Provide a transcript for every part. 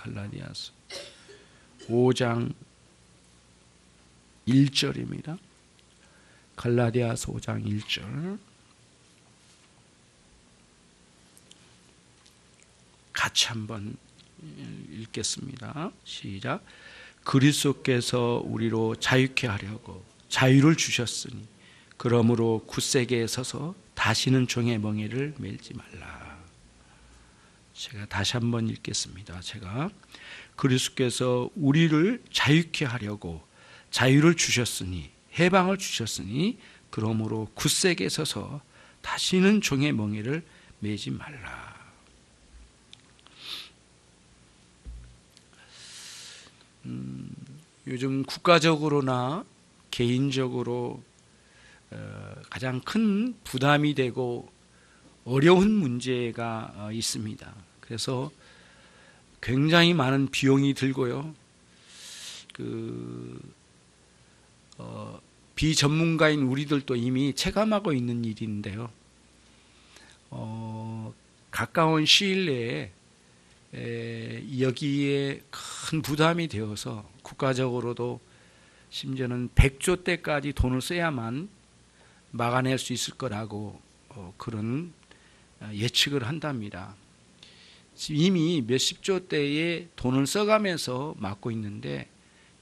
갈라디아서 5장 1절입니다. 갈라디아서 5장 1절 같이 한번 읽겠습니다. 시작. 그리스도께서 우리로 자유케 하려고 자유를 주셨으니 그러므로 굳세게 서서 다시는 종의 멍에를 매지 말라. 제가 다시 한번 읽겠습니다. 제가 그리스도께서 우리를 자유케 하려고 자유를 주셨으니 해방을 주셨으니 그러므로 굳세게 서서 다시는 종의 멍에를 매지 말라. 요즘 국가적으로나 개인적으로 가장 큰 부담이 되고 어려운 문제가 있습니다. 그래서 굉장히 많은 비용이 들고요. 비전문가인 우리들도 이미 체감하고 있는 일인데요. 가까운 시일 내에 여기에 큰 부담이 되어서 국가적으로도 심지어는 100조 대까지 돈을 써야만 막아낼 수 있을 거라고 그런 예측을 한답니다. 이미 몇십조 대의 돈을 써가면서 막고 있는데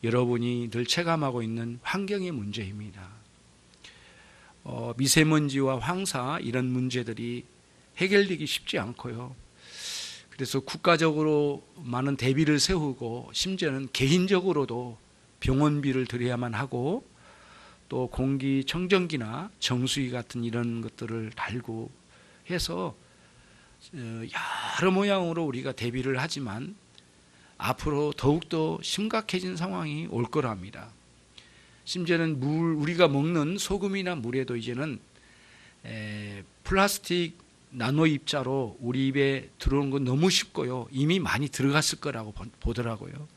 여러분이 늘 체감하고 있는 환경의 문제입니다. 미세먼지와 황사 이런 문제들이 해결되기 쉽지 않고요. 그래서 국가적으로 많은 대비를 세우고 심지어는 개인적으로도 병원비를 들여야만 하고 또 공기청정기나 정수기 같은 이런 것들을 달고 해서 여러 모양으로 우리가 대비를 하지만 앞으로 더욱더 심각해진 상황이 올 거랍니다. 심지어는 우리가 먹는 소금이나 물에도 이제는 플라스틱 나노 입자로 우리 입에 들어오는 건 너무 쉽고요. 이미 많이 들어갔을 거라고 보더라고요.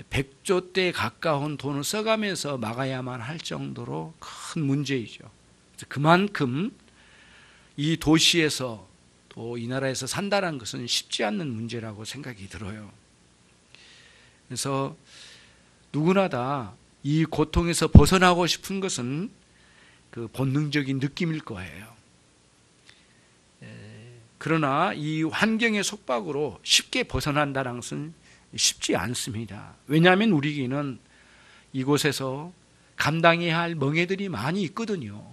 100조대 가까운 돈을 써가면서 막아야만 할 정도로 큰 문제이죠. 그만큼 이 도시에서 또 이 나라에서 산다는 것은 쉽지 않는 문제라고 생각이 들어요. 그래서 누구나 다 이 고통에서 벗어나고 싶은 것은 그 본능적인 느낌일 거예요. 그러나 이 환경의 속박으로 쉽게 벗어난다는 것은 쉽지 않습니다. 왜냐하면 우리에게는 이곳에서 감당해야 할 멍에들이 많이 있거든요.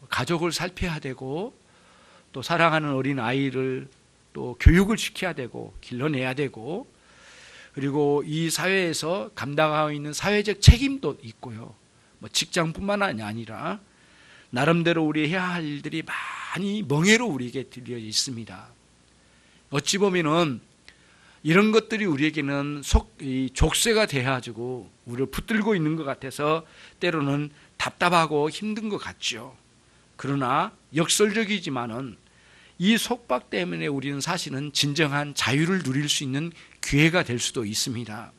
가족을 살펴야 되고 또 사랑하는 어린 아이를 또 교육을 시켜야 되고 길러내야 되고 그리고 이 사회에서 감당하고 있는 사회적 책임도 있고요. 뭐 직장뿐만 아니라 나름대로 우리 해야 할 일들이 많이 멍에로 우리에게 들려 있습니다. 어찌 보면은 이런 것들이 우리에게는 족쇄가 돼가지고 우리를 붙들고 있는 것 같아서 때로는 답답하고 힘든 것 같죠. 그러나 역설적이지만은 이 속박 때문에 우리는 사실은 진정한 자유를 누릴 수 있는 기회가 될 수도 있습니다.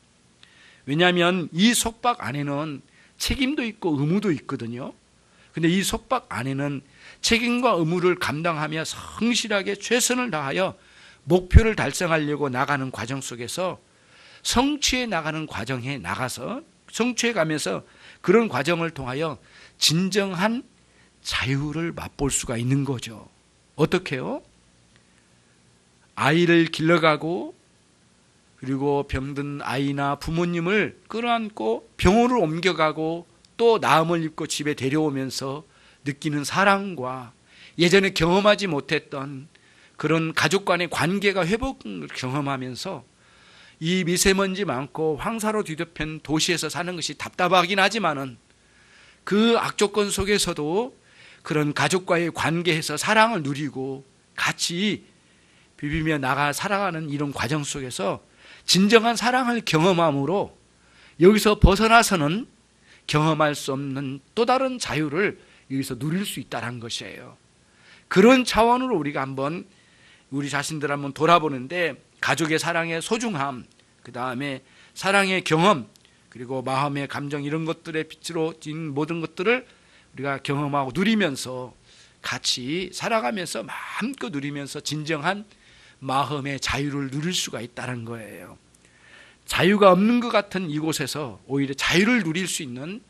왜냐하면 이 속박 안에는 책임도 있고 의무도 있거든요. 근데 이 속박 안에는 책임과 의무를 감당하며 성실하게 최선을 다하여 목표를 달성하려고 나가는 과정 속에서 성취해 나가는 과정에 나가서 성취해 가면서 그런 과정을 통하여 진정한 자유를 맛볼 수가 있는 거죠. 어떻게요? 아이를 길러가고 그리고 병든 아이나 부모님을 끌어안고 병원을 옮겨가고 또 나음을 입고 집에 데려오면서 느끼는 사랑과 예전에 경험하지 못했던 그런 가족 간의 관계가 회복을 경험하면서 이 미세먼지 많고 황사로 뒤덮인 도시에서 사는 것이 답답하긴 하지만은 그 악조건 속에서도 그런 가족과의 관계에서 사랑을 누리고 같이 비비며 나가 살아가는 이런 과정 속에서 진정한 사랑을 경험함으로 여기서 벗어나서는 경험할 수 없는 또 다른 자유를 여기서 누릴 수 있다는 것이에요. 그런 차원으로 우리가 한번 우리 자신들 한번 돌아보는데 가족의 사랑의 소중함, 그 다음에 사랑의 경험, 그리고 마음의 감정 이런 것들의 빛으로 진 모든 것들을 우리가 경험하고 누리면서 같이 살아가면서 마음껏 누리면서 진정한 마음의 자유를 누릴 수가 있다는 거예요. 자유가 없는 것 같은 이곳에서 오히려 자유를 누릴 수 있는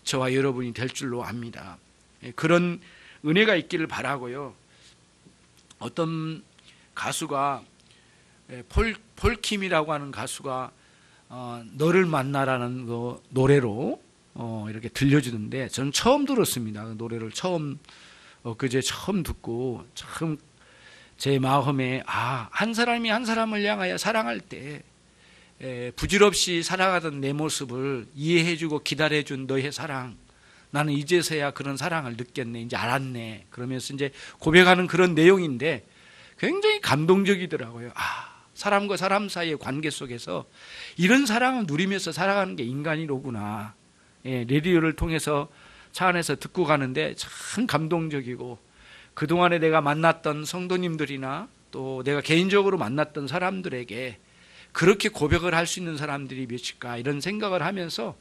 저와 여러분이 될 줄로 압니다. 그런 은혜가 있기를 바라고요. 어떤 가수가 폴킴이라고 하는 가수가 너를 만나라는 그 노래로 이렇게 들려주는데 저는 처음 들었습니다. 그 노래를 그제 처음 듣고 참 제 마음에 한 사람이 한 사람을 향하여 사랑할 때 부질없이 살아가던 내 모습을 이해해주고 기다려준 너의 사랑, 나는 이제서야 그런 사랑을 느꼈네, 이제 알았네, 그러면서 이제 고백하는 그런 내용인데 굉장히 감동적이더라고요. 사람과 사람 사이의 관계 속에서 이런 사랑을 누리면서 살아가는 게 인간이로구나. 라디오를 통해서 차 안에서 듣고 가는데 참 감동적이고, 그동안에 내가 만났던 성도님들이나 또 내가 개인적으로 만났던 사람들에게 그렇게 고백을 할 수 있는 사람들이 몇일까, 이런 생각을 하면서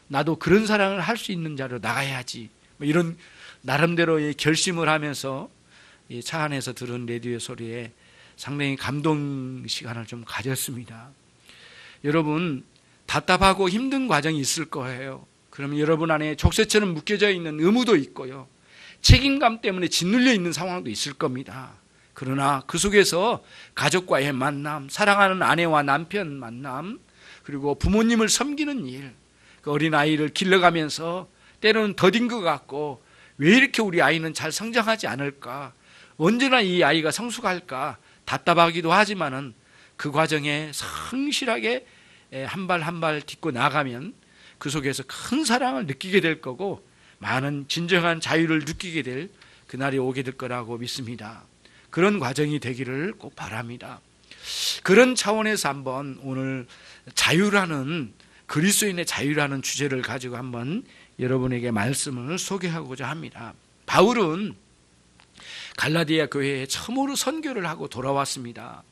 나도 그런 사랑을 할 수 있는 자로 나가야지, 이런 나름대로의 결심을 하면서 차 안에서 들은 라디오 소리에 상당히 감동 시간을 좀 가졌습니다. 여러분, 답답하고 힘든 과정이 있을 거예요. 그러면 여러분 안에 족쇄처럼 묶여져 있는 의무도 있고요, 책임감 때문에 짓눌려 있는 상황도 있을 겁니다. 그러나 그 속에서 가족과의 만남, 사랑하는 아내와 남편 만남, 그리고 부모님을 섬기는 일, 그 어린아이를 길러가면서 때로는 더딘 것 같고 왜 이렇게 우리 아이는 잘 성장하지 않을까, 언제나 이 아이가 성숙할까 답답하기도 하지만은 그 과정에 성실하게 한 발 한 발 딛고 나가면 그 속에서 큰 사랑을 느끼게 될 거고 많은 진정한 자유를 느끼게 될 그날이 오게 될 거라고 믿습니다. 그런 과정이 되기를 꼭 바랍니다. 그런 차원에서 한번 오늘 자유라는, 그리스도인의 자유라는 주제를 가지고 한번 여러분에게 말씀을 소개하고자 합니다. 바울은 갈라디아 교회에 처음으로 선교를 하고 돌아왔습니다.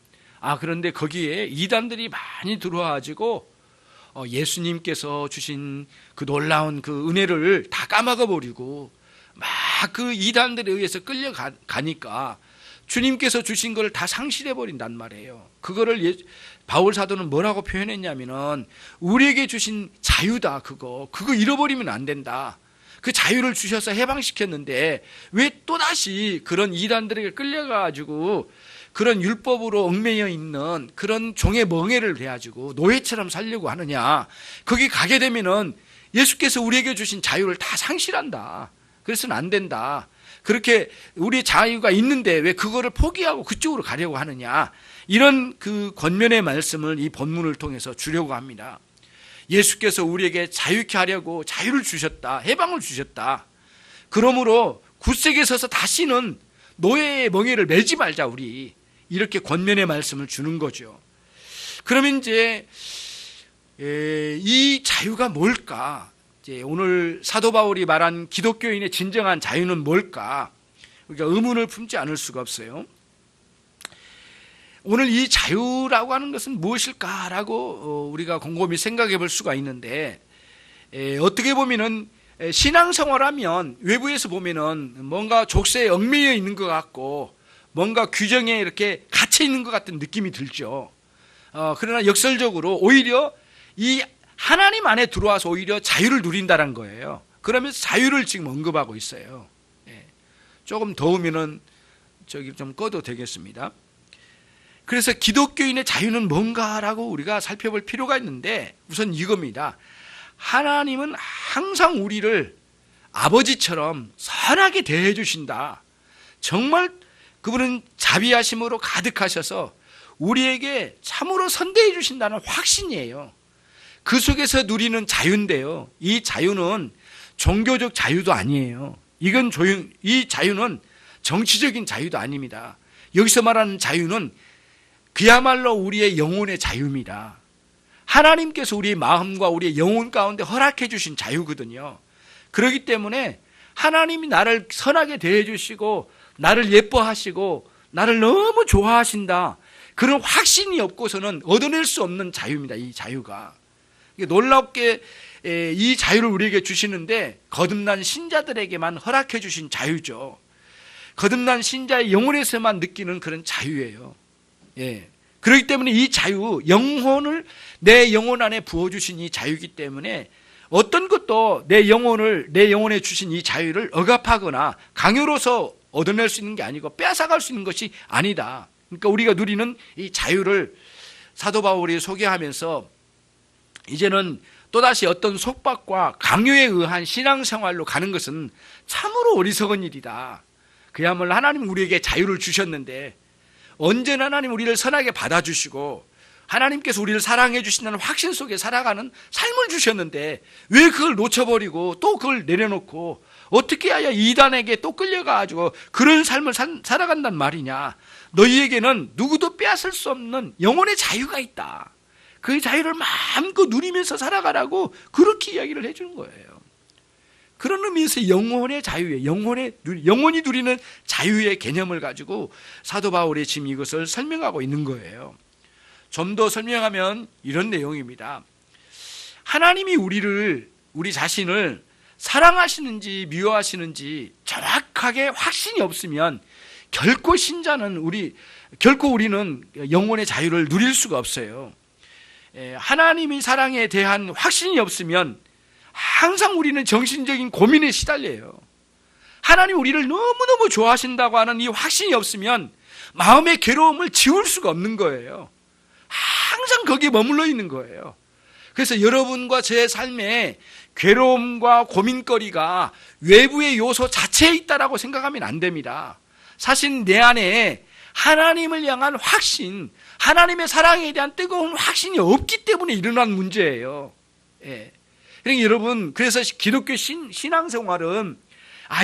그런데 거기에 이단들이 많이 들어와가지고 예수님께서 주신 그 놀라운 그 은혜를 다 까먹어 버리고 막 그 이단들에 의해서 끌려가니까 주님께서 주신 걸 다 상실해 버린단 말이에요. 그거를 바울 사도는 뭐라고 표현했냐면은 우리에게 주신 자유다, 그거 잃어버리면 안 된다. 그 자유를 주셔서 해방시켰는데 왜 또다시 그런 이단들에게 끌려가가지고 그런 율법으로 얽매여 있는 그런 종의 멍에를 해가지고 노예처럼 살려고 하느냐. 거기 가게 되면은 예수께서 우리에게 주신 자유를 다 상실한다. 그래서는 안 된다. 그렇게 우리 자유가 있는데 왜 그거를 포기하고 그쪽으로 가려고 하느냐. 이런 그 권면의 말씀을 이 본문을 통해서 주려고 합니다. 예수께서 우리에게 자유케 하려고 자유를 주셨다, 해방을 주셨다. 그러므로 굳세게 서서 다시는 노예의 멍에를 매지 말자, 우리. 이렇게 권면의 말씀을 주는 거죠. 그러면 이제 이 자유가 뭘까? 이제 오늘 사도 바울이 말한 기독교인의 진정한 자유는 뭘까? 우리가 의문을 품지 않을 수가 없어요. 오늘 이 자유라고 하는 것은 무엇일까라고 우리가 곰곰이 생각해 볼 수가 있는데, 어떻게 보면은 신앙생활하면 외부에서 보면은 뭔가 족쇄에 얽매여 있는 것 같고 뭔가 규정에 이렇게 갇혀 있는 것 같은 느낌이 들죠. 그러나 역설적으로 오히려 이 하나님 안에 들어와서 오히려 자유를 누린다는 거예요. 그러면서 자유를 지금 언급하고 있어요. 조금 더우면은 저기 좀 꺼도 되겠습니다. 그래서 기독교인의 자유는 뭔가라고 우리가 살펴볼 필요가 있는데, 우선 이겁니다. 하나님은 항상 우리를 아버지처럼 선하게 대해 주신다. 정말 그분은 자비하심으로 가득하셔서 우리에게 참으로 선대해 주신다는 확신이에요. 그 속에서 누리는 자유인데요, 이 자유는 종교적 자유도 아니에요. 이 자유는 정치적인 자유도 아닙니다. 여기서 말하는 자유는 그야말로 우리의 영혼의 자유입니다. 하나님께서 우리의 마음과 우리의 영혼 가운데 허락해 주신 자유거든요. 그렇기 때문에 하나님이 나를 선하게 대해 주시고 나를 예뻐하시고 나를 너무 좋아하신다, 그런 확신이 없고서는 얻어낼 수 없는 자유입니다. 이 자유가 놀랍게 이 자유를 우리에게 주시는데 거듭난 신자들에게만 허락해 주신 자유죠. 거듭난 신자의 영혼에서만 느끼는 그런 자유예요. 예. 그렇기 때문에 이 자유, 영혼을 내 영혼 안에 부어주신 이 자유이기 때문에 어떤 것도 내 영혼에 주신 이 자유를 억압하거나 강요로서 얻어낼 수 있는 게 아니고 빼앗아갈 수 있는 것이 아니다. 그러니까 우리가 누리는 이 자유를 사도 바울이 소개하면서 이제는 또다시 어떤 속박과 강요에 의한 신앙생활로 가는 것은 참으로 어리석은 일이다. 그야말로 하나님 우리에게 자유를 주셨는데 언제나 하나님 우리를 선하게 받아주시고 하나님께서 우리를 사랑해 주신다는 확신 속에 살아가는 삶을 주셨는데 왜 그걸 놓쳐버리고 또 그걸 내려놓고 어떻게 해야 이단에게 또 끌려가가지고 그런 삶을 살아간단 말이냐. 너희에게는 누구도 빼앗을 수 없는 영혼의 자유가 있다. 그 자유를 마음껏 누리면서 살아가라고 그렇게 이야기를 해주는 거예요. 그런 의미에서 영혼의 자유에 영혼이 누리는 자유의 개념을 가지고 사도 바울이 지금 이것을 설명하고 있는 거예요. 좀 더 설명하면 이런 내용입니다. 하나님이 우리 자신을 사랑하시는지 미워하시는지 정확하게 확신이 없으면 결코 우리는 영혼의 자유를 누릴 수가 없어요. 하나님이 사랑에 대한 확신이 없으면 항상 우리는 정신적인 고민에 시달려요. 하나님 우리를 너무너무 좋아하신다고 하는 이 확신이 없으면 마음의 괴로움을 지울 수가 없는 거예요. 항상 거기에 머물러 있는 거예요. 그래서 여러분과 제 삶에 괴로움과 고민거리가 외부의 요소 자체에 있다라고 생각하면 안 됩니다. 사실 내 안에 하나님을 향한 확신, 하나님의 사랑에 대한 뜨거운 확신이 없기 때문에 일어난 문제예요. 예. 그러니까 여러분, 그래서 기독교 신앙생활은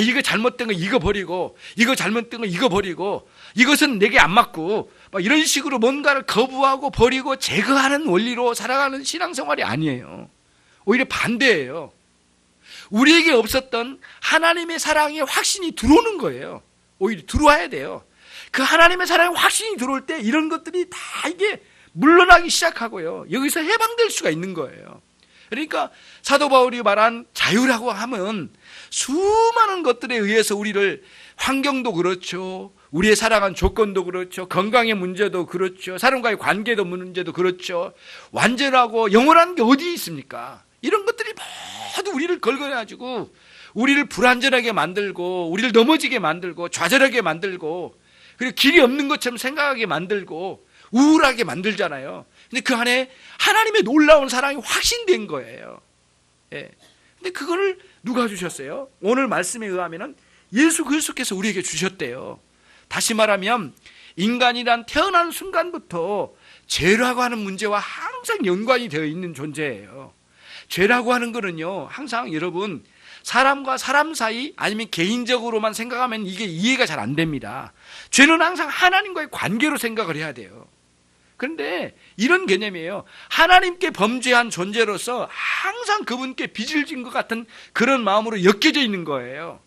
이거 잘못된 거 이거 버리고, 이거 잘못된 거 이거 버리고, 이것은 내게 안 맞고, 이런 식으로 뭔가를 거부하고 버리고 제거하는 원리로 살아가는 신앙생활이 아니에요. 오히려 반대예요. 우리에게 없었던 하나님의 사랑의 확신이 들어오는 거예요. 오히려 들어와야 돼요. 그 하나님의 사랑의 확신이 들어올 때 이런 것들이 다 이게 물러나기 시작하고요. 여기서 해방될 수가 있는 거예요. 그러니까 사도 바울이 말한 자유라고 하면 수많은 것들에 의해서 우리를 환경도 그렇죠. 우리의 살아간 조건도 그렇죠. 건강의 문제도 그렇죠. 사람과의 관계도 문제도 그렇죠. 완전하고 영원한 게 어디 있습니까? 이런 것들이 모두 우리를 걸거려가지고 우리를 불안전하게 만들고 우리를 넘어지게 만들고 좌절하게 만들고 그리고 길이 없는 것처럼 생각하게 만들고 우울하게 만들잖아요. 근데 그 안에 하나님의 놀라운 사랑이 확신된 거예요. 예. 근데 그거를 누가 주셨어요? 오늘 말씀에 의하면은 예수 그리스도께서 우리에게 주셨대요. 다시 말하면 인간이란 태어난 순간부터 죄라고 하는 문제와 항상 연관이 되어 있는 존재예요. 죄라고 하는 거는요, 항상 여러분 사람과 사람 사이 아니면 개인적으로만 생각하면 이게 이해가 잘 안 됩니다. 죄는 항상 하나님과의 관계로 생각을 해야 돼요. 그런데 이런 개념이에요. 하나님께 범죄한 존재로서 항상 그분께 빚을 진 것 같은 그런 마음으로 엮여져 있는 거예요.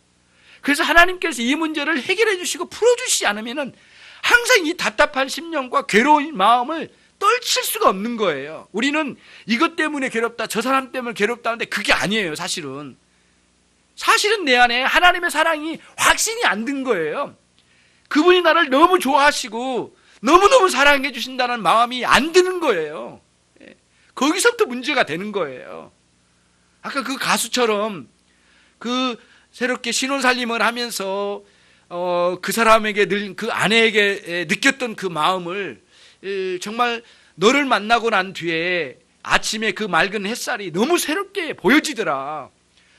그래서 하나님께서 이 문제를 해결해 주시고 풀어주시지 않으면 항상 이 답답한 심령과 괴로운 마음을 떨칠 수가 없는 거예요. 우리는 이것 때문에 괴롭다, 저 사람 때문에 괴롭다 하는데 그게 아니에요. 사실은 내 안에 하나님의 사랑이 확신이 안 든 거예요. 그분이 나를 너무 좋아하시고 너무너무 사랑해 주신다는 마음이 안 드는 거예요. 거기서부터 문제가 되는 거예요. 아까 그 가수처럼 그 새롭게 신혼살림을 하면서 그 사람에게 그 아내에게 느꼈던 그 마음을 정말 너를 만나고 난 뒤에 아침에 그 맑은 햇살이 너무 새롭게 보여지더라.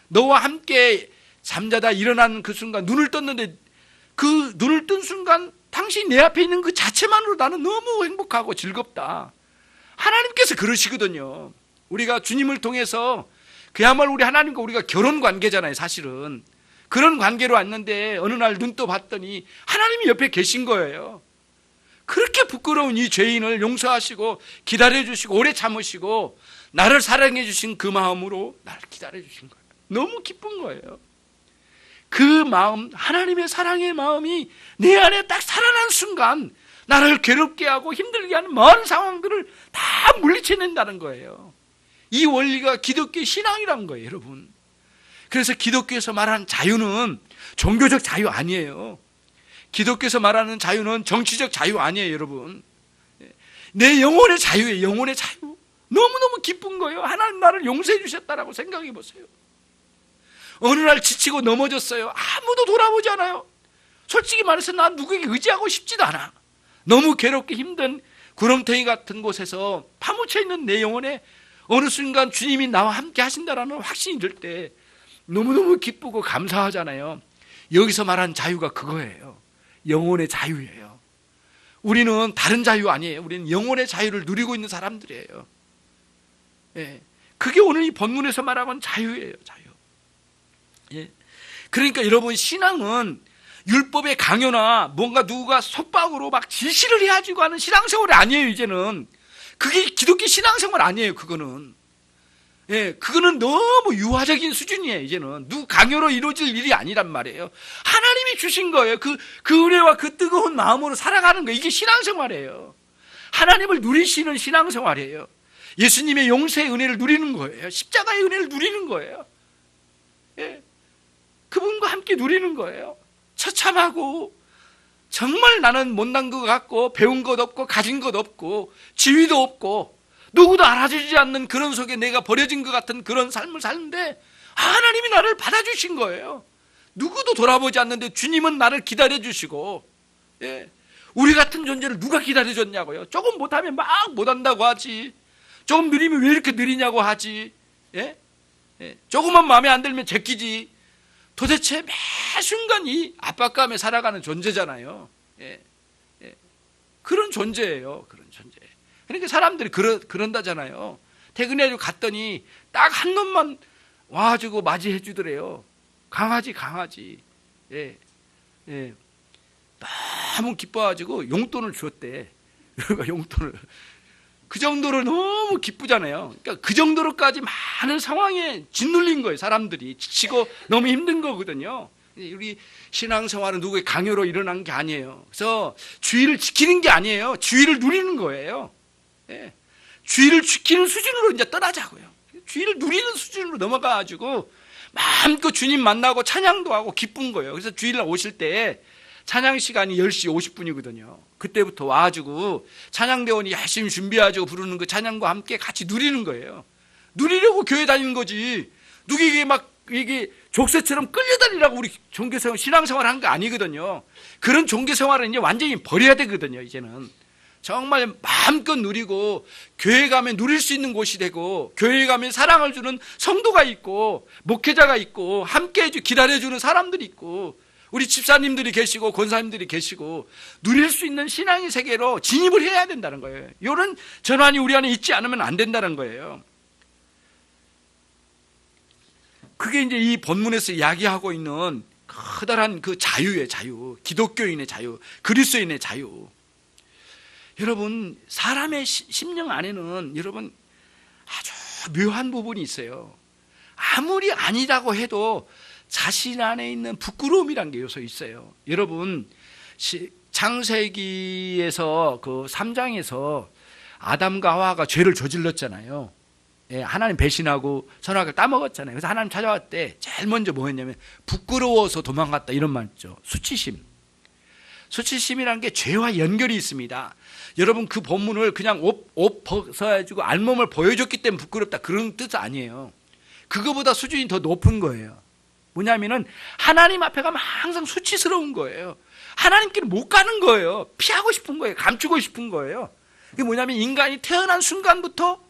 너와 함께 잠자다 일어난 그 순간 눈을 떴는데 그 눈을 뜬 순간 당신이 내 앞에 있는 그 자체만으로 나는 너무 행복하고 즐겁다. 하나님께서 그러시거든요. 우리가 주님을 통해서 그야말로 우리 하나님과 우리가 결혼 관계잖아요. 사실은 그런 관계로 왔는데 어느 날 눈 떠 봤더니 하나님이 옆에 계신 거예요. 그렇게 부끄러운 이 죄인을 용서하시고 기다려주시고 오래 참으시고 나를 사랑해 주신 그 마음으로 나를 기다려 주신 거예요. 너무 기쁜 거예요. 그 마음, 하나님의 사랑의 마음이 내 안에 딱 살아난 순간 나를 괴롭게 하고 힘들게 하는 많은 상황들을 다 물리쳐낸다는 거예요. 이 원리가 기독교 신앙이란 거예요, 여러분. 그래서 기독교에서 말하는 자유는 종교적 자유 아니에요. 기독교에서 말하는 자유는 정치적 자유 아니에요, 여러분. 내 영혼의 자유예요. 영혼의 자유. 너무너무 기쁜 거예요. 하나님 나를 용서해 주셨다라고 생각해 보세요. 어느 날 지치고 넘어졌어요. 아무도 돌아보지 않아요. 솔직히 말해서 난 누구에게 의지하고 싶지도 않아. 너무 괴롭게 힘든 구렁텅이 같은 곳에서 파묻혀 있는 내 영혼에 어느 순간 주님이 나와 함께 하신다라는 확신이 들 때 너무너무 기쁘고 감사하잖아요. 여기서 말한 자유가 그거예요. 영혼의 자유예요. 우리는 다른 자유 아니에요. 우리는 영혼의 자유를 누리고 있는 사람들이에요. 예. 그게 오늘 이 본문에서 말하는 자유예요. 자유. 예. 그러니까 여러분, 신앙은 율법의 강요나 뭔가 누가 속박으로 막 지시를 해가지고 하는 신앙생활이 아니에요. 이제는 그게 기독교 신앙생활 아니에요. 그거는 그거는 너무 유화적인 수준이에요. 이제는 누구 강요로 이루어질 일이 아니란 말이에요. 하나님이 주신 거예요. 그 은혜와 그 뜨거운 마음으로 살아가는 거, 이게 신앙생활이에요. 하나님을 누리시는 신앙생활이에요. 예수님의 용서의 은혜를 누리는 거예요. 십자가의 은혜를 누리는 거예요. 그분과 함께 누리는 거예요. 처참하고 정말 나는 못난 것 같고 배운 것 없고 가진 것 없고 지위도 없고 누구도 알아주지 않는 그런 속에 내가 버려진 것 같은 그런 삶을 사는데 하나님이 나를 받아주신 거예요. 누구도 돌아보지 않는데 주님은 나를 기다려주시고, 우리 같은 존재를 누가 기다려줬냐고요. 조금 못하면 막 못한다고 하지, 조금 느리면 왜 이렇게 느리냐고 하지, 조금만 마음에 안 들면 제끼지. 도대체 매 순간 이 압박감에 살아가는 존재잖아요. 그런 존재예요. 그런 존재. 그러니까 사람들이 그런다잖아요. 퇴근해가지고 갔더니 딱 한 놈만 와가지고 맞이해 주더래요. 강아지. 너무 기뻐가지고 용돈을 주었대. 그러니까 용돈을. 그 정도로 너무 기쁘잖아요. 그러니까 그 정도로까지 많은 상황에 짓눌린 거예요. 사람들이 지치고 너무 힘든 거거든요. 우리 신앙생활은 누구의 강요로 일어난 게 아니에요. 그래서 주의를 지키는 게 아니에요. 주의를 누리는 거예요. 주의를 지키는 수준으로 이제 떠나자고요. 주의를 누리는 수준으로 넘어가가지고 마음껏 주님 만나고 찬양도 하고 기쁜 거예요. 그래서 주일 오실 때 찬양 시간이 10시 50분이거든요. 그때부터 와가지고 찬양대원이 열심히 준비해가지고 부르는 그 찬양과 함께 같이 누리는 거예요. 누리려고 교회 다니는 거지. 누구에게 막 이게 족쇄처럼 끌려다니라고 우리 종교생활, 신앙생활 한 거 아니거든요. 그런 종교생활은 이제 완전히 버려야 되거든요. 이제는 정말 마음껏 누리고 교회 가면 누릴 수 있는 곳이 되고, 교회 가면 사랑을 주는 성도가 있고 목회자가 있고 함께 기다려주는 사람들이 있고 우리 집사님들이 계시고 권사님들이 계시고 누릴 수 있는 신앙의 세계로 진입을 해야 된다는 거예요. 이런 전환이 우리 안에 있지 않으면 안 된다는 거예요. 그게 이제 이 본문에서 이야기하고 있는 커다란 그 자유의 자유, 기독교인의 자유, 그리스도인의 자유. 여러분, 사람의 심령 안에는 여러분 아주 묘한 부분이 있어요. 아무리 아니라고 해도 자신 안에 있는 부끄러움이란 게 요소 있어요. 여러분, 창세기에서 그 3장에서 아담과 하와가 죄를 저질렀잖아요. 하나님 배신하고 선악을 따먹었잖아요. 그래서 하나님 찾아왔을 때 제일 먼저 뭐 했냐면 부끄러워서 도망갔다, 이런 말 있죠. 수치심. 수치심이라는 게 죄와 연결이 있습니다. 여러분, 그 본문을 그냥 옷 벗어가지고 알몸을 보여줬기 때문에 부끄럽다, 그런 뜻 아니에요. 그거보다 수준이 더 높은 거예요. 뭐냐면은 하나님 앞에 가면 항상 수치스러운 거예요. 하나님께는 못 가는 거예요. 피하고 싶은 거예요. 감추고 싶은 거예요. 그게 뭐냐면 인간이 태어난 순간부터,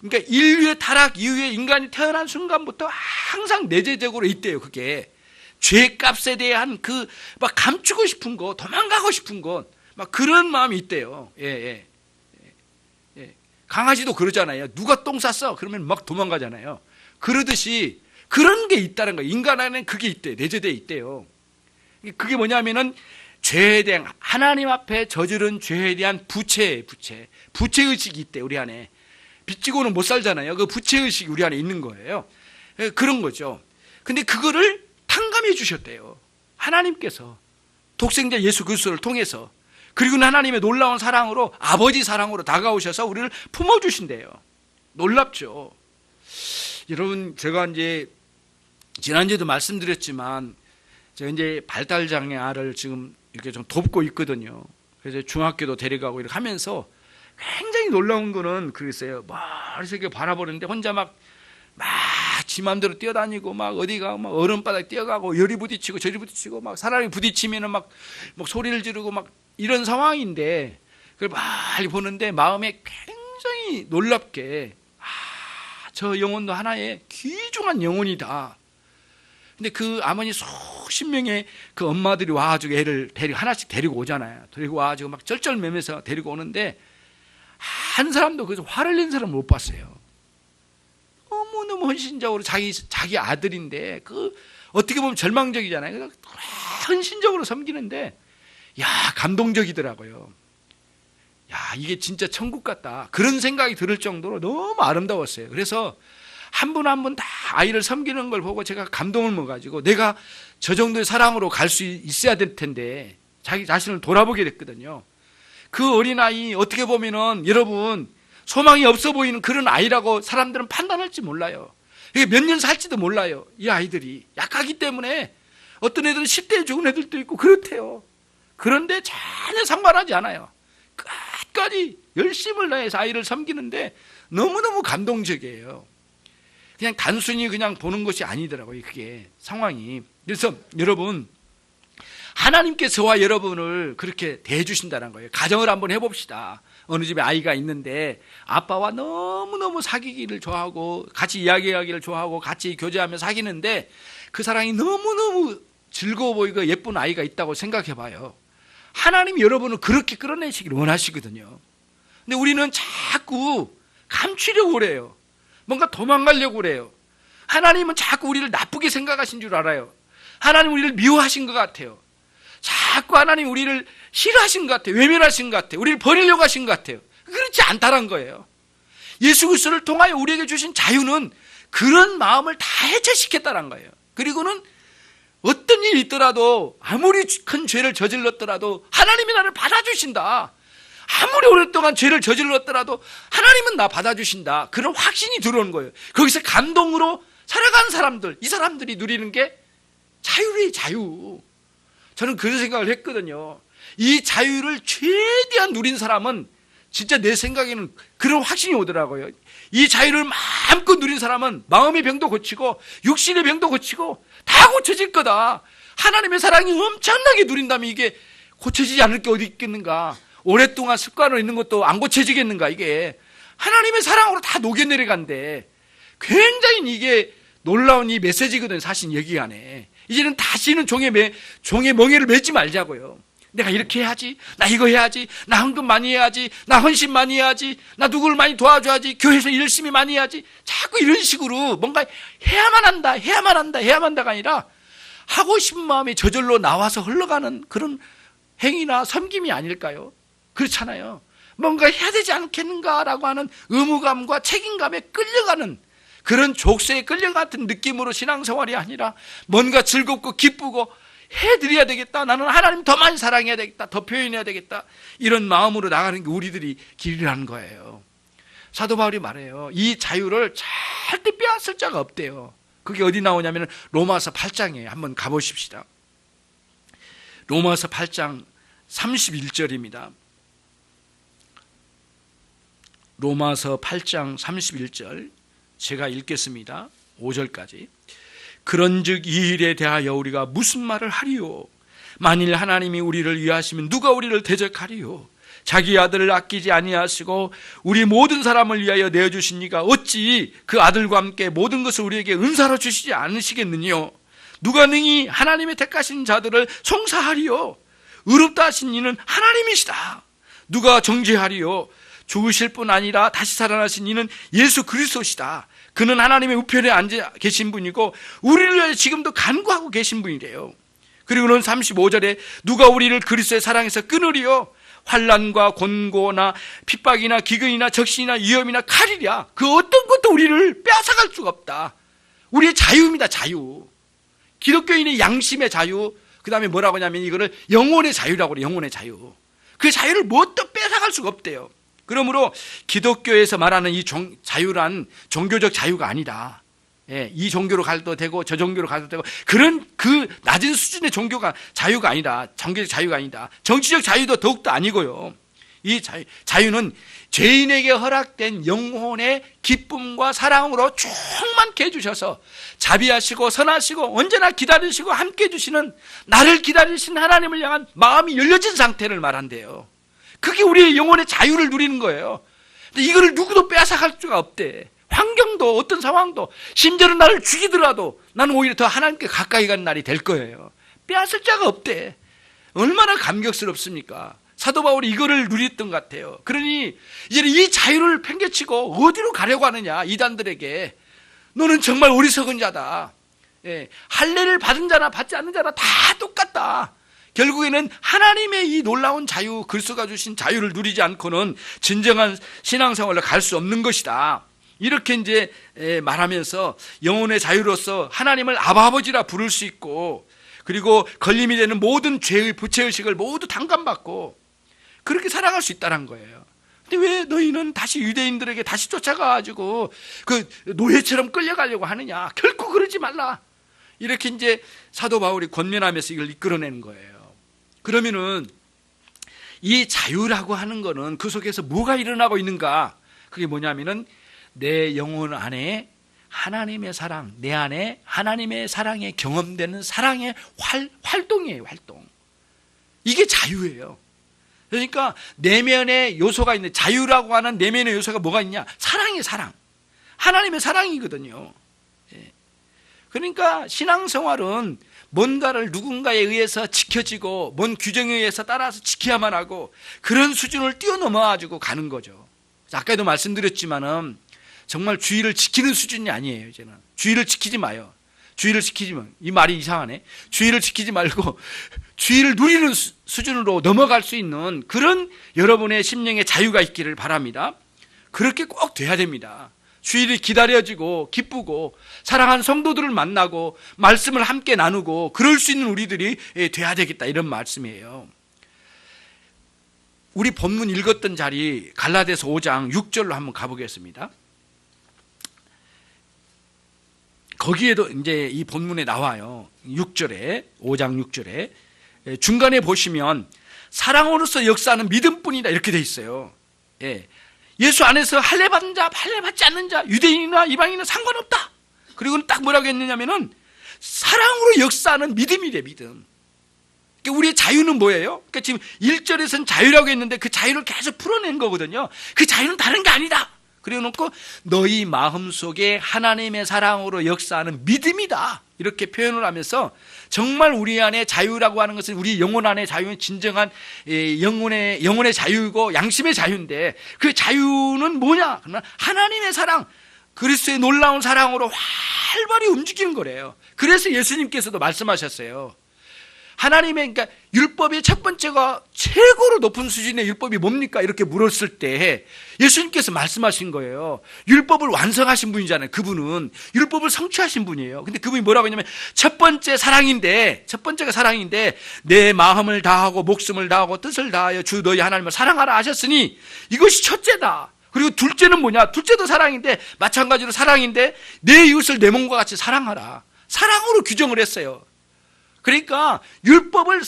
그러니까 인류의 타락 이후에 인간이 태어난 순간부터 항상 내재적으로 있대요. 그게 죄값에 대한 그 막 감추고 싶은 거, 도망가고 싶은 것, 막 그런 마음이 있대요. 강아지도 그러잖아요. 누가 똥 쌌어? 그러면 막 도망가잖아요. 그러듯이 그런 게 있다는 거예요. 인간 안에는 그게 있대요. 내재되어 있대요. 그게 뭐냐면은 죄에 대한, 하나님 앞에 저지른 죄에 대한 부채의식이 있대요. 우리 안에. 빚지고는 못 살잖아요. 그 부채의식이 우리 안에 있는 거예요. 그런 거죠. 근데 그거를 탕감해 주셨대요. 하나님께서 독생자 예수 그리스도를 통해서. 그리고는 하나님의 놀라운 사랑으로, 아버지 사랑으로 다가오셔서 우리를 품어주신대요. 놀랍죠. 여러분, 제가 이제 지난주에도 말씀드렸지만 제가 이제 발달장애 아를 지금 이렇게 좀 돕고 있거든요. 그래서 중학교도 데려가고 이렇게 하면서 굉장히 놀라운 거는 그랬어요. 멀리서 이렇게 바라보는데 혼자 막 지 맘대로 뛰어다니고 막 어디가 막 얼음바닥 뛰어가고 열이 부딪히고 저리 부딪히고 막 사람이 부딪히면은 막 소리를 지르고 막 이런 상황인데 그걸 빨리 보는데 마음에 굉장히 놀랍게 저 영혼도 하나의 귀중한 영혼이다. 근데 그 아버니 수십 명의 그 엄마들이 와가지고 애를 하나씩 데리고 오잖아요. 데리고 와가지고 막 쩔쩔매면서 데리고 오는데 한 사람도 그래서 화를 낸 사람을 못 봤어요. 너무너무 헌신적으로 자기 아들인데 그 어떻게 보면 절망적이잖아요. 헌신적으로 섬기는데 감동적이더라고요. 이게 진짜 천국 같다. 그런 생각이 들을 정도로 너무 아름다웠어요. 그래서 한 분 한 분 다 아이를 섬기는 걸 보고 제가 감동을 먹어가지고 내가 저 정도의 사랑으로 갈 수 있어야 될 텐데 자기 자신을 돌아보게 됐거든요. 그 어린아이 어떻게 보면은 여러분 소망이 없어 보이는 그런 아이라고 사람들은 판단할지 몰라요. 몇 년 살지도 몰라요. 이 아이들이 약하기 때문에 어떤 애들은 10대에 죽은 애들도 있고 그렇대요. 그런데 전혀 상관하지 않아요. 끝까지 열심을 다해서 아이를 섬기는데 너무너무 감동적이에요. 그냥 단순히 그냥 보는 것이 아니더라고요. 그게 상황이. 그래서 여러분 하나님께서와 여러분을 그렇게 대해주신다는 거예요. 가정을 한번 해봅시다. 어느 집에 아이가 있는데 아빠와 너무너무 사귀기를 좋아하고 같이 이야기하기를 좋아하고 같이 교제하며 사귀는데 그 사랑이 너무너무 즐거워 보이고 예쁜 아이가 있다고 생각해 봐요. 하나님이 여러분을 그렇게 끌어내시기를 원하시거든요. 근데 우리는 자꾸 감추려고 그래요. 뭔가 도망가려고 그래요. 하나님은 자꾸 우리를 나쁘게 생각하신 줄 알아요. 하나님 우리를 미워하신 것 같아요. 자꾸 하나님 우리를 싫어하신 것 같아요. 외면하신 것 같아요. 우리를 버리려고 하신 것 같아요. 그렇지 않다는 거예요. 예수 그리스도를 통하여 우리에게 주신 자유는 그런 마음을 다 해체시켰다는 거예요. 그리고는 어떤 일이 있더라도 아무리 큰 죄를 저질렀더라도 하나님이 나를 받아주신다. 아무리 오랫동안 죄를 저질렀더라도 하나님은 나 받아주신다. 그런 확신이 들어오는 거예요. 거기서 감동으로 살아가는 사람들, 이 사람들이 누리는 게 자유의 자유. 저는 그런 생각을 했거든요. 이 자유를 최대한 누린 사람은 진짜 내 생각에는 그런 확신이 오더라고요. 이 자유를 마음껏 누린 사람은 마음의 병도 고치고 육신의 병도 고치고 다 고쳐질 거다. 하나님의 사랑이 엄청나게 누린다면 이게 고쳐지지 않을 게 어디 있겠는가. 오랫동안 습관으로 있는 것도 안 고쳐지겠는가. 이게 하나님의 사랑으로 다 녹여내려간대. 굉장히 이게 놀라운 이 메시지거든. 사실 여기 안에 이제는 다시는 종의 멍에를 매지 말자고요. 내가 이렇게 해야지, 나 이거 해야지, 나 헌금 많이 해야지, 나 헌신 많이 해야지, 나 누구를 많이 도와줘야지, 교회에서 열심히 많이 해야지. 자꾸 이런 식으로 뭔가 해야만 한다, 해야만 한다, 해야만 한다가 아니라 하고 싶은 마음이 저절로 나와서 흘러가는 그런 행위나 섬김이 아닐까요? 그렇잖아요. 뭔가 해야 되지 않겠는가라고 하는 의무감과 책임감에 끌려가는 그런 족쇄에 끌려가는 느낌으로 신앙생활이 아니라 뭔가 즐겁고 기쁘고 해드려야 되겠다. 나는 하나님 더 많이 사랑해야 되겠다. 더 표현해야 되겠다. 이런 마음으로 나가는 게 우리들이 길이라는 거예요. 사도 바울이 말해요. 이 자유를 절대 빼앗을 자가 없대요. 그게 어디 나오냐면 로마서 8장에 한번 가보십시다. 로마서 8장 31절입니다. 로마서 8장 31절 제가 읽겠습니다. 5절까지. 그런즉 이 일에 대하여 우리가 무슨 말을 하리요? 만일 하나님이 우리를 위하시면 누가 우리를 대적하리요? 자기 아들을 아끼지 아니하시고 우리 모든 사람을 위하여 내어주신 이가 어찌 그 아들과 함께 모든 것을 우리에게 은사로 주시지 않으시겠느냐? 누가 능히 하나님의 택하신 자들을 송사하리요? 의롭다 하신 이는 하나님이시다. 누가 정죄하리요? 죽으실 뿐 아니라 다시 살아나신 이는 예수 그리스도시다. 그는 하나님의 우편에 앉아 계신 분이고 우리를 위해 지금도 간구하고 계신 분이래요. 그리고는 35절에 누가 우리를 그리스도의 사랑에서 끊으리요? 환난과 곤고나 핍박이나 기근이나 적신이나 위험이나 칼이랴. 그 어떤 것도 우리를 빼앗아갈 수가 없다. 우리의 자유입니다. 자유. 기독교인의 양심의 자유. 그 다음에 뭐라고 하냐면 이거를 영혼의 자유라고 그래요. 영혼의 자유. 그 자유를 무엇도 빼앗아갈 수가 없대요. 그러므로 기독교에서 말하는 이 자유란 종교적 자유가 아니다. 예, 이 종교로 가도 되고 저 종교로 가도 되고 그런 그 낮은 수준의 자유가 아니다. 종교적 자유가 아니다. 정치적 자유도 더욱더 아니고요. 이 자유는 죄인에게 허락된 영혼의 기쁨과 사랑으로 충만케 해주셔서 자비하시고 선하시고 언제나 기다리시고 함께 해주시는 나를 기다리신 하나님을 향한 마음이 열려진 상태를 말한대요. 그게 우리의 영혼의 자유를 누리는 거예요. 근데 이거를 누구도 빼앗아갈 수가 없대. 환경도 어떤 상황도 심지어는 나를 죽이더라도 나는 오히려 더 하나님께 가까이 가는 날이 될 거예요. 빼앗을 자가 없대. 얼마나 감격스럽습니까? 사도 바울이 이거를 누렸던 것 같아요. 그러니 이제는 이 자유를 팽개치고 어디로 가려고 하느냐, 이단들에게. 너는 정말 어리석은 자다. 할례를 받은 자나 받지 않는 자나 다 똑같다. 결국에는 하나님의 이 놀라운 자유, 그리스도가 주신 자유를 누리지 않고는 진정한 신앙생활로 갈 수 없는 것이다. 이렇게 이제 말하면서 영혼의 자유로서 하나님을 아버지라 부를 수 있고, 그리고 걸림이 되는 모든 죄의 부채의식을 모두 탕감받고 그렇게 살아갈 수 있다는 거예요. 근데 왜 너희는 다시 유대인들에게 다시 쫓아가가지고 그 노예처럼 끌려가려고 하느냐? 결코 그러지 말라. 이렇게 이제 사도 바울이 권면하면서 이걸 이끌어내는 거예요. 그러면은 이 자유라고 하는 거는 그 속에서 뭐가 일어나고 있는가? 그게 뭐냐면은 내 영혼 안에 하나님의 사랑, 내 안에 하나님의 사랑에 경험되는 사랑의 활동이에요, 활동. 이게 자유예요. 그러니까 내면의 요소가 있는, 자유라고 하는 내면의 요소가 뭐가 있냐? 사랑이에요, 사랑. 하나님의 사랑이거든요. 그러니까 신앙생활은 뭔가를 누군가에 의해서 지켜지고 뭔 규정에 의해서 따라서 지켜야만 하고 그런 수준을 뛰어넘어가지고 가는 거죠. 아까도 말씀드렸지만은 정말 주의를 지키는 수준이 아니에요. 이제는 주의를 지키지 마요. 주의를 지키지만, 이 말이 이상하네. 주의를 지키지 말고 주의를 누리는 수준으로 넘어갈 수 있는 그런 여러분의 심령의 자유가 있기를 바랍니다. 그렇게 꼭 돼야 됩니다. 주일이 기다려지고 기쁘고 사랑하는 성도들을 만나고 말씀을 함께 나누고 그럴 수 있는 우리들이 돼야 되겠다, 이런 말씀이에요. 우리 본문 읽었던 자리 갈라디아서 5장 6절로 한번 가보겠습니다. 거기에도 이제 이 본문에 나와요. 6절에, 5장 6절에 중간에 보시면 사랑으로서 역사하는 믿음뿐이다 이렇게 돼 있어요. 예수 안에서 할례 받은 자, 할례 받지 않는 자, 유대인이나 이방인은 상관없다. 그리고 딱 뭐라고 했느냐면은 사랑으로 역사하는 믿음이래, 믿음. 그러니까 우리의 자유는 뭐예요? 그러니까 지금 1절에서는 자유라고 했는데 그 자유를 계속 풀어낸 거거든요. 그 자유는 다른 게 아니다. 그래 놓고 너희 마음속에 하나님의 사랑으로 역사하는 믿음이다, 이렇게 표현을 하면서 정말 우리 안에 자유라고 하는 것은 우리 영혼 안의 자유는 진정한 영혼의 자유이고 양심의 자유인데 그 자유는 뭐냐? 그러면 하나님의 사랑, 그리스도의 놀라운 사랑으로 활발히 움직이는 거래요. 그래서 예수님께서도 말씀하셨어요. 하나님의, 그러니까 율법의 첫 번째가 최고로 높은 수준의 율법이 뭡니까? 이렇게 물었을 때 예수님께서 말씀하신 거예요. 율법을 완성하신 분이잖아요. 그분은 율법을 성취하신 분이에요. 근데 그분이 뭐라고 했냐면 첫 번째가 사랑인데 내 마음을 다하고 목숨을 다하고 뜻을 다하여 주 너희 하나님을 사랑하라 하셨으니 이것이 첫째다. 그리고 둘째는 뭐냐? 둘째도 사랑인데 마찬가지로 사랑인데 내 이웃을 내 몸과 같이 사랑하라. 사랑으로 규정을 했어요. 그러니까 율법을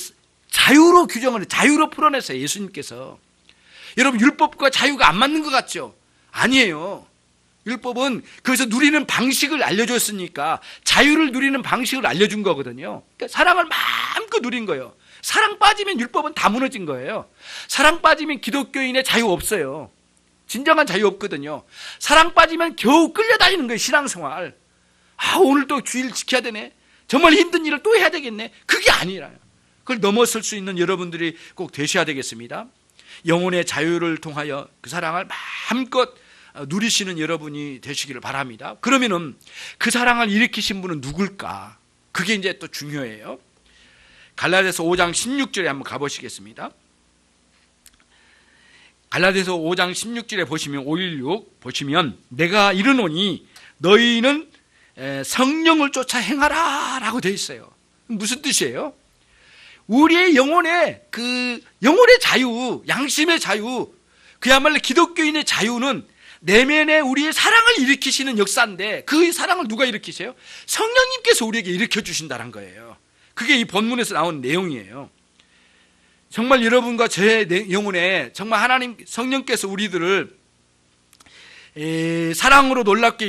자유로 규정을, 자유로 풀어냈어요, 예수님께서. 여러분, 율법과 자유가 안 맞는 것 같죠? 아니에요. 율법은 거기서 누리는 방식을 알려줬으니까 자유를 누리는 방식을 알려준 거거든요. 그러니까 사랑을 마음껏 누린 거예요. 사랑 빠지면 율법은 다 무너진 거예요. 사랑 빠지면 기독교인의 자유 없어요. 진정한 자유 없거든요. 사랑 빠지면 겨우 끌려다니는 거예요, 신앙생활. 오늘 또 주일 지켜야 되네. 정말 힘든 일을 또 해야 되겠네. 그게 아니라요. 그걸 넘어설 수 있는 여러분들이 꼭 되셔야 되겠습니다. 영혼의 자유를 통하여 그 사랑을 마음껏 누리시는 여러분이 되시기를 바랍니다. 그러면은 그 사랑을 일으키신 분은 누굴까? 그게 이제 또 중요해요. 갈라디아서 5장 16절에 한번 가보시겠습니다. 갈라디아서 5장 16절에 보시면 516 보시면 내가 이르노니 너희는 성령을 쫓아 행하라 라고 되어 있어요. 무슨 뜻이에요? 우리의 영혼의 영혼의 자유, 양심의 자유, 그야말로 기독교인의 자유는 내면에 우리의 사랑을 일으키시는 역사인데 그 사랑을 누가 일으키세요? 성령님께서 우리에게 일으켜 주신다는 거예요. 그게 이 본문에서 나온 내용이에요. 정말 여러분과 제 영혼에 정말 하나님 성령께서 우리들을 사랑으로 놀랍게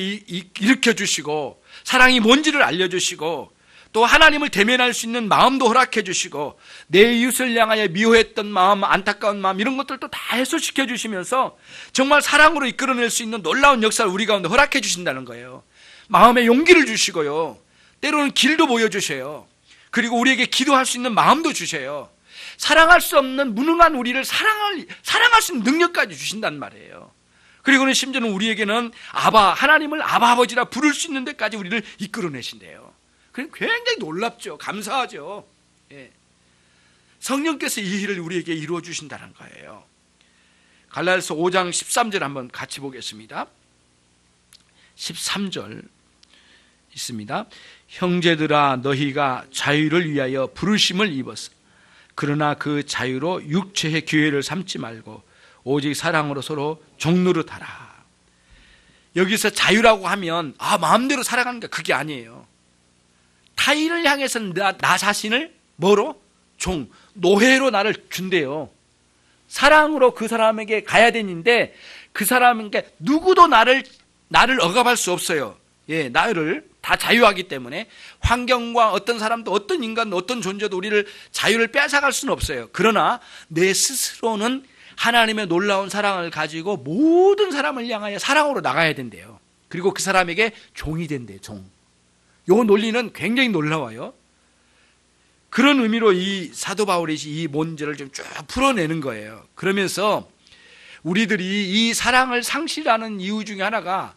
일으켜 주시고 사랑이 뭔지를 알려주시고 또 하나님을 대면할 수 있는 마음도 허락해 주시고 내 이웃을 향하여 미워했던 마음, 안타까운 마음 이런 것들도 다 해소시켜 주시면서 정말 사랑으로 이끌어낼 수 있는 놀라운 역사를 우리 가운데 허락해 주신다는 거예요. 마음의 용기를 주시고요, 때로는 길도 보여주셔요. 그리고 우리에게 기도할 수 있는 마음도 주셔요. 사랑할 수 없는 무능한 우리를 사랑할 수 있는 능력까지 주신단 말이에요. 그리고는 심지어는 우리에게는 하나님을 아바 아버지라 부를 수 있는 데까지 우리를 이끌어내신대요. 굉장히 놀랍죠. 감사하죠. 예. 성령께서 이 일을 우리에게 이루어 주신다는 거예요. 갈라디아서 5장 13절 한번 같이 보겠습니다. 13절 있습니다. 형제들아, 너희가 자유를 위하여 부르심을 입었어. 그러나 그 자유로 육체의 기회를 삼지 말고 오직 사랑으로 서로 종노릇하라. 여기서 자유라고 하면 마음대로 살아가는 게 그게 아니에요. 타인을 향해서는 나 자신을 뭐로? 노예로 나를 준대요. 사랑으로 그 사람에게 가야 되는데 그 사람에게 누구도 나를 억압할 수 없어요. 예, 나를 다 자유하기 때문에 환경과 어떤 사람도 어떤 인간도 어떤 존재도 우리를 자유를 빼앗아갈 수는 없어요. 그러나 내 스스로는 하나님의 놀라운 사랑을 가지고 모든 사람을 향하여 사랑으로 나가야 된대요. 그리고 그 사람에게 종이 된대요. 이 논리는 굉장히 놀라워요. 그런 의미로 이 사도 바울이 이 문제를 좀 쭉 풀어내는 거예요. 그러면서 우리들이 이 사랑을 상실하는 이유 중에 하나가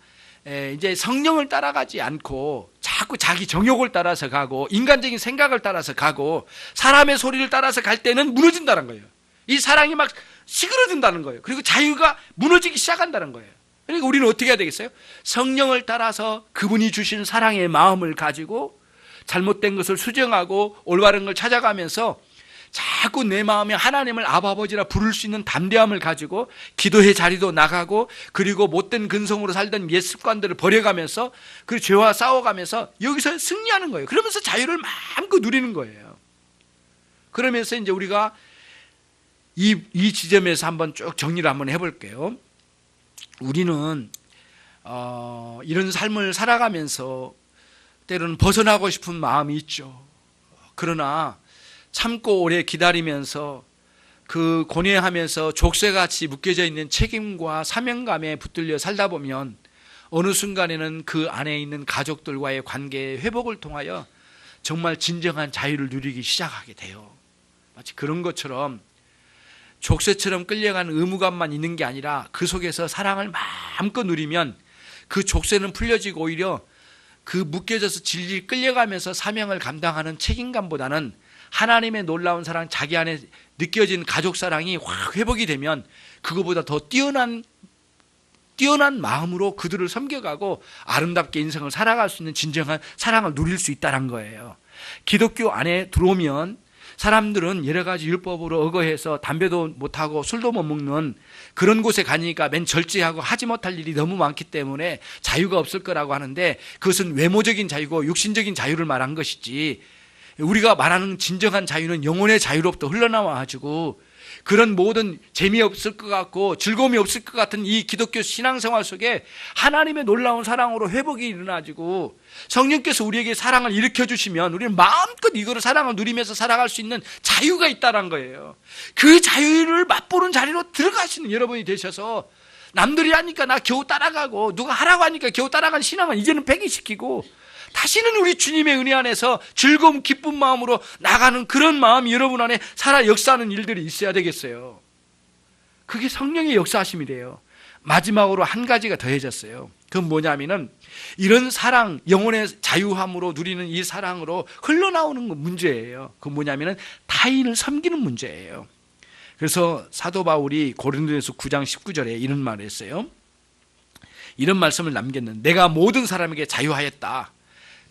이제 성령을 따라가지 않고 자꾸 자기 정욕을 따라서 가고 인간적인 생각을 따라서 가고 사람의 소리를 따라서 갈 때는 무너진다는 거예요. 이 사랑이 막 시그러든다는 거예요. 그리고 자유가 무너지기 시작한다는 거예요. 그러니까 우리는 어떻게 해야 되겠어요? 성령을 따라서 그분이 주신 사랑의 마음을 가지고 잘못된 것을 수정하고 올바른 걸 찾아가면서 자꾸 내 마음에 하나님을 아버지라 부를 수 있는 담대함을 가지고 기도의 자리도 나가고 그리고 못된 근성으로 살던 옛 습관들을 버려가면서 그 죄와 싸워가면서 여기서 승리하는 거예요. 그러면서 자유를 마음껏 누리는 거예요. 그러면서 이제 우리가 이 지점에서 한번 쭉 정리를 한번 해볼게요. 우리는 이런 삶을 살아가면서 때로는 벗어나고 싶은 마음이 있죠. 그러나 참고 오래 기다리면서 그 고뇌하면서 족쇄같이 묶여져 있는 책임과 사명감에 붙들려 살다 보면 어느 순간에는 그 안에 있는 가족들과의 관계의 회복을 통하여 정말 진정한 자유를 누리기 시작하게 돼요. 마치 그런 것처럼 족쇄처럼 끌려가는 의무감만 있는 게 아니라 그 속에서 사랑을 마음껏 누리면 그 족쇄는 풀려지고 오히려 그 묶여져서 질질 끌려가면서 사명을 감당하는 책임감보다는 하나님의 놀라운 사랑, 자기 안에 느껴진 가족 사랑이 확 회복이 되면 그거보다 더 뛰어난 마음으로 그들을 섬겨가고 아름답게 인생을 살아갈 수 있는 진정한 사랑을 누릴 수 있다는 거예요. 기독교 안에 들어오면 사람들은 여러 가지 율법으로 억어해서 담배도 못하고 술도 못 먹는 그런 곳에 가니까 맨 절제하고 하지 못할 일이 너무 많기 때문에 자유가 없을 거라고 하는데 그것은 외모적인 자유고 육신적인 자유를 말한 것이지 우리가 말하는 진정한 자유는 영혼의 자유로부터 흘러나와가지고 그런 모든 재미없을 것 같고 즐거움이 없을 것 같은 이 기독교 신앙생활 속에 하나님의 놀라운 사랑으로 회복이 일어나지고 성령께서 우리에게 사랑을 일으켜 주시면 우리는 마음껏 이거를 사랑을 누리면서 살아갈 수 있는 자유가 있다는 거예요. 그 자유를 맛보는 자리로 들어가시는 여러분이 되셔서 남들이 하니까 나 겨우 따라가고 누가 하라고 하니까 겨우 따라간 신앙은 이제는 폐기시키고 다시는 우리 주님의 은혜 안에서 즐거움 기쁜 마음으로 나가는 그런 마음이 여러분 안에 살아 역사하는 일들이 있어야 되겠어요. 그게 성령의 역사하심이래요. 마지막으로 한 가지가 더해졌어요. 그건 뭐냐면은 이런 사랑, 영혼의 자유함으로 누리는 이 사랑으로 흘러나오는 문제예요. 그건 뭐냐면은 타인을 섬기는 문제예요. 그래서 사도 바울이 고린도전서 9장 19절에 이런 말을 했어요. 이런 말씀을 남겼는데 내가 모든 사람에게 자유하였다.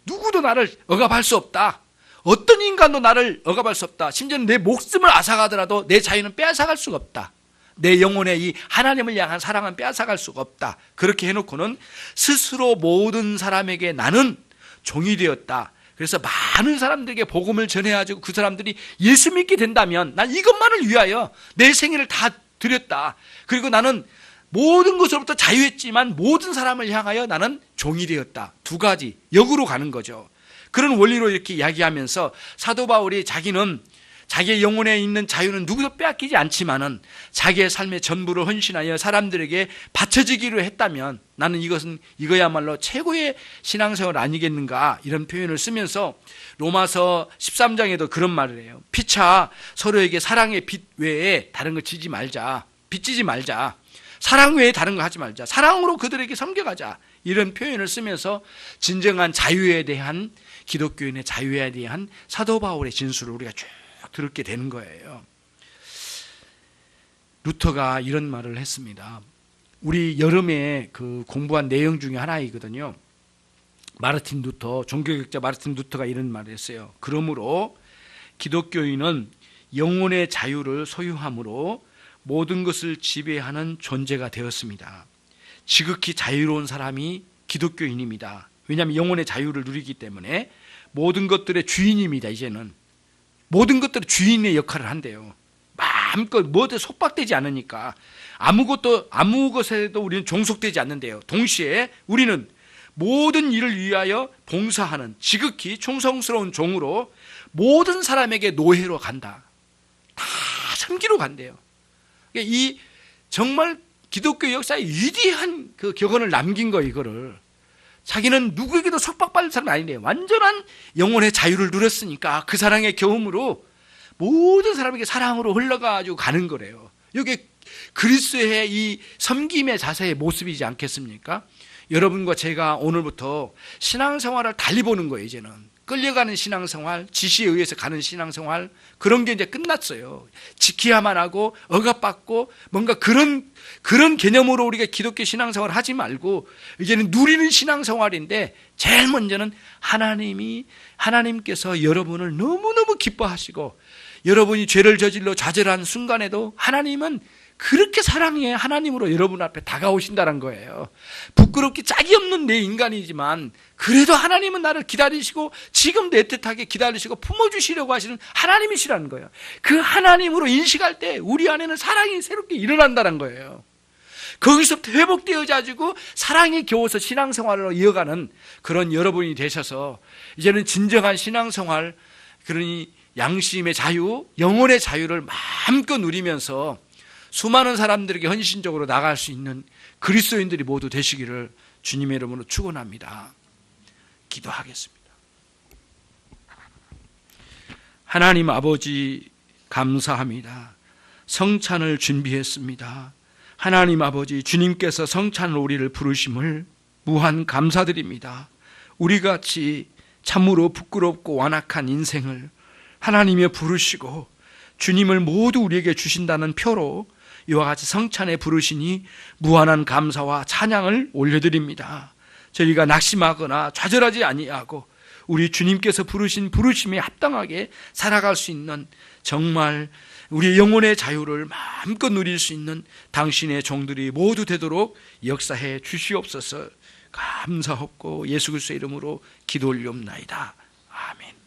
누구도 나를 억압할 수 없다. 어떤 인간도 나를 억압할 수 없다. 심지어는 내 목숨을 앗아가더라도 내 자유는 빼앗아갈 수가 없다. 내 영혼의 이 하나님을 향한 사랑은 빼앗아갈 수가 없다. 그렇게 해놓고는 스스로 모든 사람에게 나는 종이 되었다. 그래서 많은 사람들에게 복음을 전해가지고 그 사람들이 예수 믿게 된다면 난 이것만을 위하여 내 생애를 다 드렸다. 그리고 나는 모든 것으로부터 자유했지만 모든 사람을 향하여 나는 종이 되었다. 두 가지 역으로 가는 거죠. 그런 원리로 이렇게 이야기하면서 사도 바울이 자기는 자기의 영혼에 있는 자유는 누구도 빼앗기지 않지만은 자기의 삶의 전부를 헌신하여 사람들에게 바쳐지기로 했다면 나는 이거야말로 최고의 신앙생활 아니겠는가, 이런 표현을 쓰면서 로마서 13장에도 그런 말을 해요. 피차 서로에게 사랑의 빚 외에 다른 거 지지 말자. 빚지지 말자. 사랑 외에 다른 거 하지 말자. 사랑으로 그들에게 섬겨가자. 이런 표현을 쓰면서 진정한 자유에 대한, 기독교인의 자유에 대한 사도 바울의 진술을 우리가 쭉 들었게 되는 거예요. 루터가 이런 말을 했습니다. 우리 여름에 그 공부한 내용 중에 하나이거든요. 마르틴 루터, 종교개혁자 마르틴 루터가 이런 말을 했어요. 그러므로 기독교인은 영혼의 자유를 소유함으로 모든 것을 지배하는 존재가 되었습니다. 지극히 자유로운 사람이 기독교인입니다. 왜냐하면 영혼의 자유를 누리기 때문에 모든 것들의 주인입니다. 이제는 모든 것들의 주인의 역할을 한대요. 마음껏 뭐든 속박되지 않으니까 아무 것에도 우리는 종속되지 않는데요. 동시에 우리는 모든 일을 위하여 봉사하는 지극히 충성스러운 종으로 모든 사람에게 노예로 간다. 다 섬기러 간대요. 이 정말 기독교 역사에 위대한 그 격언을 남긴 거예요. 이거를 자기는 누구에게도 속박받을 사람이 아닌데요. 완전한 영혼의 자유를 누렸으니까 그 사랑의 경험으로 모든 사람에게 사랑으로 흘러가지고 가는 거래요. 이게 그리스도의 이 섬김의 자세의 모습이지 않겠습니까? 여러분과 제가 오늘부터 신앙생활을 달리 보는 거예요. 이제는 끌려가는 신앙생활, 지시에 의해서 가는 신앙생활, 그런 게 이제 끝났어요. 지켜야만 하고 억압받고 뭔가 그런 개념으로 우리가 기독교 신앙생활을 하지 말고 이제는 누리는 신앙생활인데, 제일 먼저는 하나님께서 여러분을 너무너무 기뻐하시고 여러분이 죄를 저질러 좌절한 순간에도 하나님은 그렇게 사랑해 하나님으로 여러분 앞에 다가오신다는 거예요. 부끄럽기 짝이 없는 내 인간이지만 그래도 하나님은 나를 기다리시고 지금도 애틋하게 기다리시고 품어주시려고 하시는 하나님이시라는 거예요. 그 하나님으로 인식할 때 우리 안에는 사랑이 새롭게 일어난다는 거예요. 거기서부터 회복되어가지고 사랑이 겨워서 신앙생활로 이어가는 그런 여러분이 되셔서 이제는 진정한 신앙생활, 그러니 양심의 자유, 영혼의 자유를 마음껏 누리면서 수많은 사람들에게 헌신적으로 나갈 수 있는 그리스도인들이 모두 되시기를 주님의 이름으로 축원합니다. 기도하겠습니다. 하나님 아버지 감사합니다. 성찬을 준비했습니다. 하나님 아버지, 주님께서 성찬으로 우리를 부르심을 무한 감사드립니다. 우리같이 참으로 부끄럽고 완악한 인생을 하나님이 부르시고 주님을 모두 우리에게 주신다는 표로 이와 같이 성찬에 부르시니 무한한 감사와 찬양을 올려드립니다. 저희가 낙심하거나 좌절하지 아니하고 우리 주님께서 부르신 부르심에 합당하게 살아갈 수 있는, 정말 우리의 영혼의 자유를 마음껏 누릴 수 있는 당신의 종들이 모두 되도록 역사해 주시옵소서. 감사하고 예수 그리스도의 이름으로 기도 올리옵나이다. 아멘.